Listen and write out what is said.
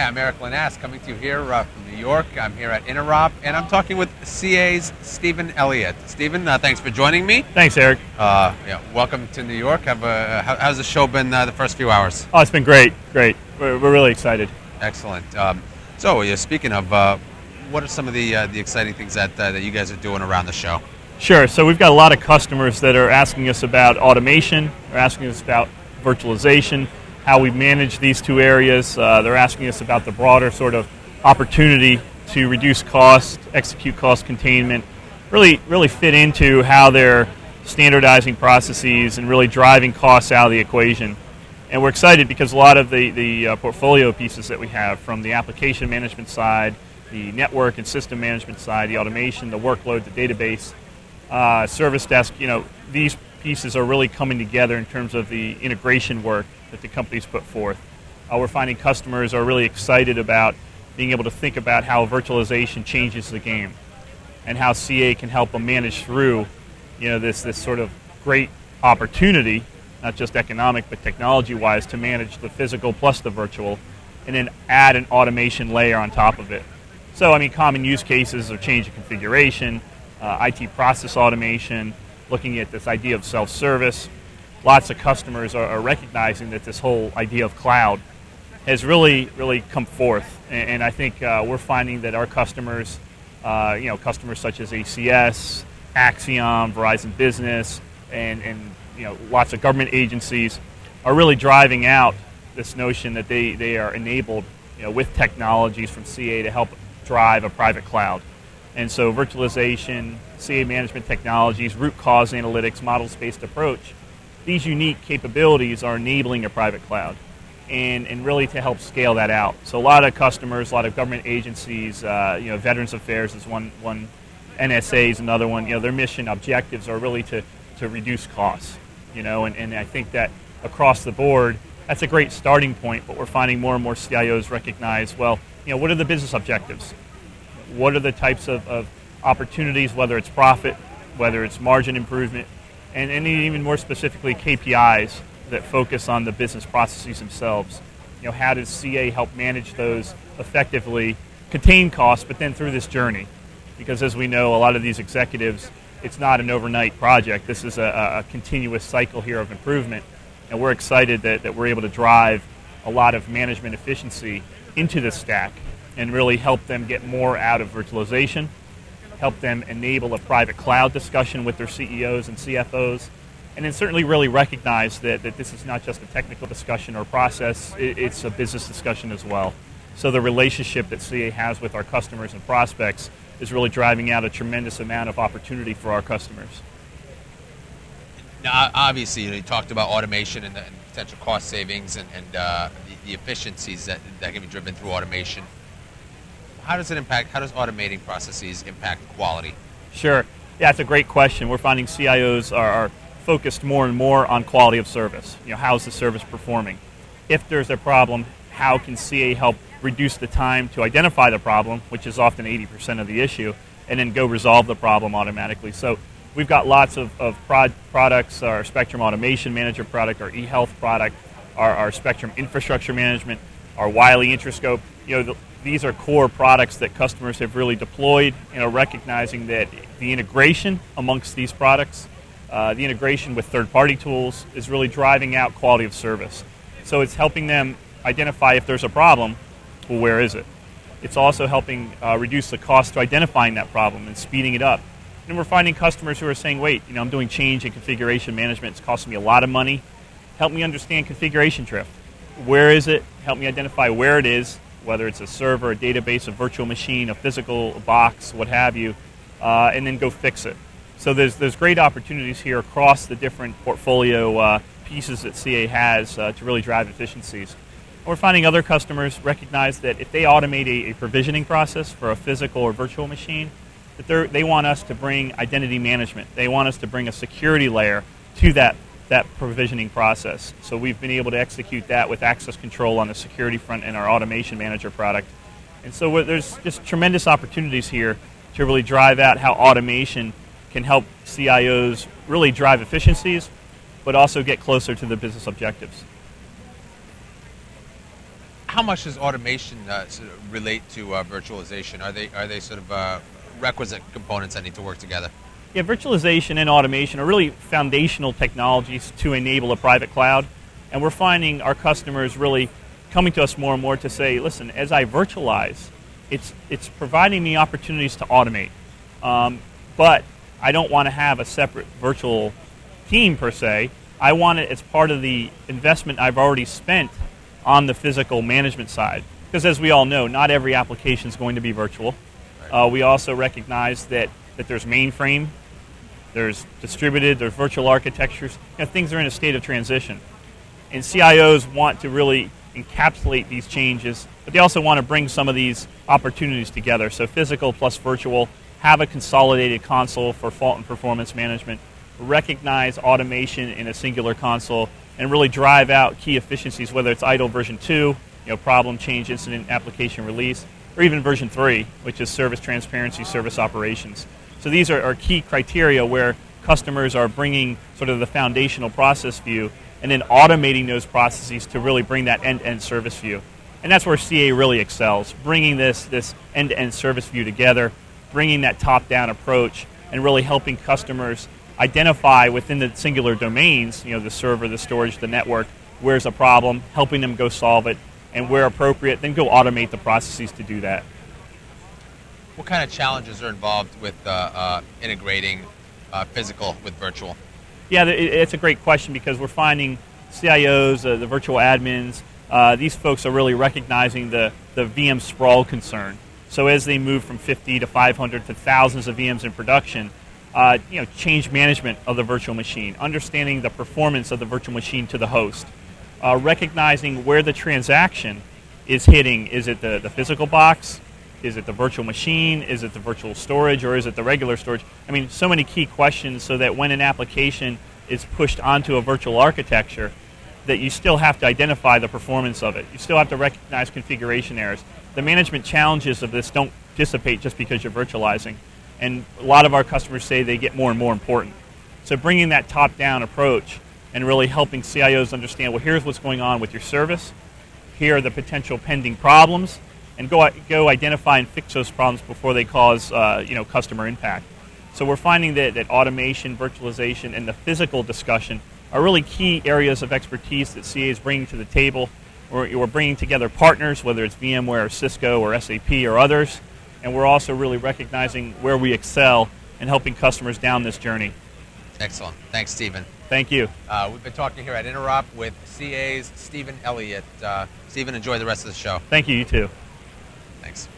I'm Erik Linask, coming to you here from New York. I'm here at Interop, and I'm talking with CA's Stephen Elliot. Stephen, thanks for joining me. Thanks, Erik. Welcome to New York. How's the show been the first few hours? Oh, it's been great. We're really excited. Excellent. Speaking of, what are some of the exciting things that you guys are doing around the show? Sure. So we've got a lot of customers that are asking us about automation. They're asking us about virtualization, how we manage these two areas. They're asking us about the broader sort of opportunity to reduce cost, execute cost containment, really fit into how they're standardizing processes and really driving costs out of the equation. And we're excited because a lot of the portfolio pieces that we have, from the application management side, the network and system management side, the automation, the workload, the database, service desk, these pieces are really coming together in terms of the integration work that the company's put forth. We're finding customers are really excited about being able to think about how virtualization changes the game and how CA can help them manage through this sort of great opportunity, not just economic but technology-wise, to manage the physical plus the virtual, and then add an automation layer on top of it. So, common use cases are change of configuration, IT process automation, looking at this idea of self-service. Lots of customers are recognizing that this whole idea of cloud has really come forth. And I think we're finding that our customers, customers such as ACS, Axiom, Verizon Business, and lots of government agencies are really driving out this notion that they are enabled with technologies from CA to help drive a private cloud. And so virtualization, CA management technologies, root cause analytics, models-based approach, these unique capabilities are enabling a private cloud and really to help scale that out. So a lot of customers, a lot of government agencies, Veterans Affairs is one, NSA is another one, their mission objectives are really to reduce costs, and I think that across the board, that's a great starting point, but we're finding more and more CIOs recognize, what are the business objectives? What are the types of opportunities, whether it's profit, whether it's margin improvement, and even more specifically KPIs that focus on the business processes themselves. How does CA help manage those effectively, contain costs, but then through this journey? Because as we know, a lot of these executives, it's not an overnight project. This is a continuous cycle here of improvement, and we're excited that we're able to drive a lot of management efficiency into the stack and really help them get more out of virtualization, help them enable a private cloud discussion with their CEOs and CFOs, and then certainly really recognize that this is not just a technical discussion or process, it's a business discussion as well. So the relationship that CA has with our customers and prospects is really driving out a tremendous amount of opportunity for our customers. Now, obviously, you talked about automation and potential cost savings and the efficiencies that can be driven through automation. How does automating processes impact quality? Sure. Yeah, it's a great question. We're finding CIOs are focused more and more on quality of service. How's the service performing? If there's a problem, how can CA help reduce the time to identify the problem, which is often 80% of the issue, and then go resolve the problem automatically? So we've got lots of products, our Spectrum Automation Manager product, our eHealth product, our Spectrum Infrastructure Management, our Wiley Interscope. These are core products that customers have really deployed, recognizing that the integration amongst these products, the integration with third-party tools is really driving out quality of service. So it's helping them identify if there's a problem, well, where is it? It's also helping reduce the cost to identifying that problem and speeding it up. And we're finding customers who are saying, wait, I'm doing change and configuration management. It's costing me a lot of money. Help me understand configuration drift. Where is it? Help me identify where it is, whether it's a server, a database, a virtual machine, a physical box, what have you, and then go fix it. So there's great opportunities here across the different portfolio pieces that CA has to really drive efficiencies. And we're finding other customers recognize that if they automate a provisioning process for a physical or virtual machine, that they want us to bring identity management. They want us to bring a security layer to that provisioning process. So we've been able to execute that with access control on the security front in our Automation Manager product. And so there's just tremendous opportunities here to really drive out how automation can help CIOs really drive efficiencies, but also get closer to the business objectives. How much does automation sort of relate to virtualization? Are they sort of requisite components that need to work together? Yeah, virtualization and automation are really foundational technologies to enable a private cloud. And we're finding our customers really coming to us more and more to say, listen, as I virtualize, it's providing me opportunities to automate. But I don't want to have a separate virtual team per se. I want it as part of the investment I've already spent on the physical management side. Because as we all know, not every application is going to be virtual. Right. We also recognize that there's mainframe, there's distributed, there's virtual architectures. Things are in a state of transition. And CIOs want to really encapsulate these changes, but they also want to bring some of these opportunities together. So physical plus virtual, have a consolidated console for fault and performance management, recognize automation in a singular console, and really drive out key efficiencies, whether it's IDLE version 2, problem, change, incident, application release, or even version 3, which is service transparency, service operations. So these are key criteria where customers are bringing sort of the foundational process view and then automating those processes to really bring that end-to-end service view. And that's where CA really excels, bringing this end-to-end service view together, bringing that top-down approach, and really helping customers identify within the singular domains, the server, the storage, the network, where's a problem, helping them go solve it, and where appropriate, then go automate the processes to do that. What kind of challenges are involved with integrating physical with virtual? Yeah, it's a great question because we're finding CIOs, the virtual admins, these folks are really recognizing the VM sprawl concern. So as they move from 50 to 500 to thousands of VMs in production, change management of the virtual machine, understanding the performance of the virtual machine to the host, recognizing where the transaction is hitting. Is it the physical box? Is it the virtual machine? Is it the virtual storage? Or is it the regular storage? I mean, so many key questions so that when an application is pushed onto a virtual architecture, that you still have to identify the performance of it. You still have to recognize configuration errors. The management challenges of this don't dissipate just because you're virtualizing. And a lot of our customers say they get more and more important. So bringing that top-down approach and really helping CIOs understand, well, here's what's going on with your service. Here are the potential pending problems. And go identify and fix those problems before they cause customer impact. So we're finding that automation, virtualization, and the physical discussion are really key areas of expertise that CA is bringing to the table. We're bringing together partners, whether it's VMware or Cisco or SAP or others, and we're also really recognizing where we excel and helping customers down this journey. Excellent. Thanks, Stephen. Thank you. We've been talking here at Interop with CA's Stephen Elliott. Stephen, enjoy the rest of the show. Thank you, you too. Thanks.